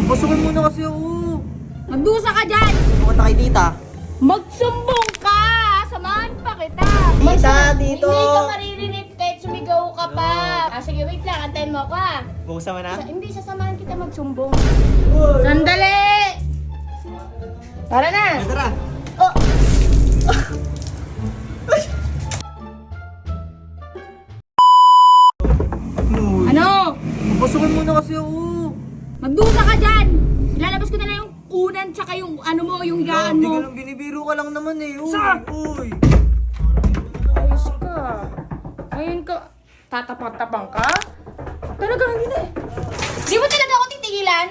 Pasukin muna kasi ako. Magdusa ka dyan! Pumunta kay tita. Magsumbong ka! Samahan pa kita! Tita, dito! Hindi ka maririnig kahit sumigaw ka pa! Sige, wait lang. Antayin mo ako ah. Buksan mo na? Hindi, sasamahan kita magsumbong. Sandali! Tara na! Tara. Oh! Ano? Pasukin muna kasi ako. Magdusa ka dyan! Ilalabas ko na lang yung unan tsaka yung ano mo, yung higaan Hindi mo. ka lang binibiro ka lang naman eh. Uy, Sir! uy. Ayos ka. Ayun ka. Tatapang-tapang ka? Talaga hindi na eh. Di mo talaga ako titigilan?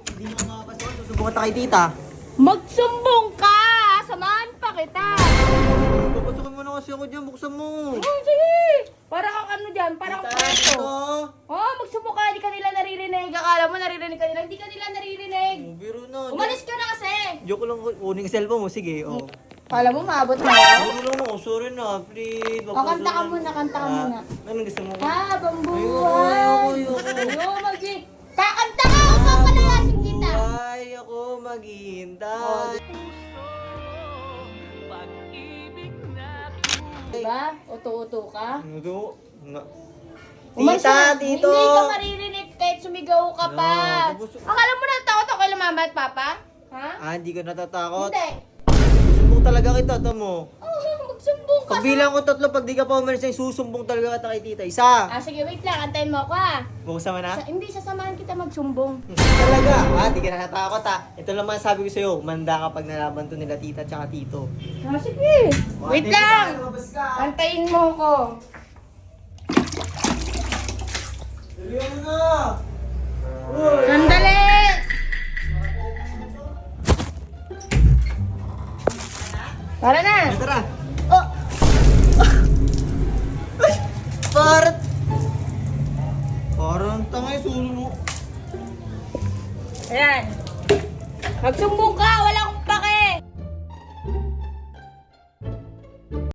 Hindi mo makapasukin. Susubukan ta kay tita. Magsumbong ka! Samahan pa kita. Pasukin mo na kasi ako dyan. Buksan mo. Oh, sige. Para kang ano dyan, parang Tita, preso. dito. Oh, magsumbong ka. Hindi ka nila naririnig. Akala mo naririnig ka nila. Hindi ka nila naririnig. Oh, biro na. Umalis ka na kasi. Joke lang. Kunin yung cellphone mo. Sige, oh. Kala mo maabot na ako? Biro lang ako. Sorry na. Please. O, kanta ka muna, kanta ka muna. Anong gusto mo? Habang Ayoko. buhay. Kakanta ka! Huwag kang palayasin kita. Buhay ako maghihintay. Diba? Uto-uto ka. Ano? Umalis Tita, ka. dito! Hindi ka maririnig kahit sumigaw ka pa. No, gusto- Akala mo natakot ako kay mama at papa? Ha? Hindi ka natatakot? Hindi. Susumbong talaga kita, tamo. Magsumbong ka. Pag bilang ko tatlo, pag di ka pa umalis, ay susumbong talaga kita kay tita. Isa! Sige, wait lang. Antayin mo ako ah. Buksan mo na? Hindi, sasamahan kita magsumbong. Talaga? Di ka natatakot Ito lang man sabi ko sa'yo, manda ka pag nalaban to nila tita tsaka tito. Sige. Wait lang. Lumabas ka! Antayin mo ako. Dalihan mo na! Uy! Sandali! Tara na! Tara! Oh! Parang... Parang tangay sulo mo. Ayan. Magsumbong ka!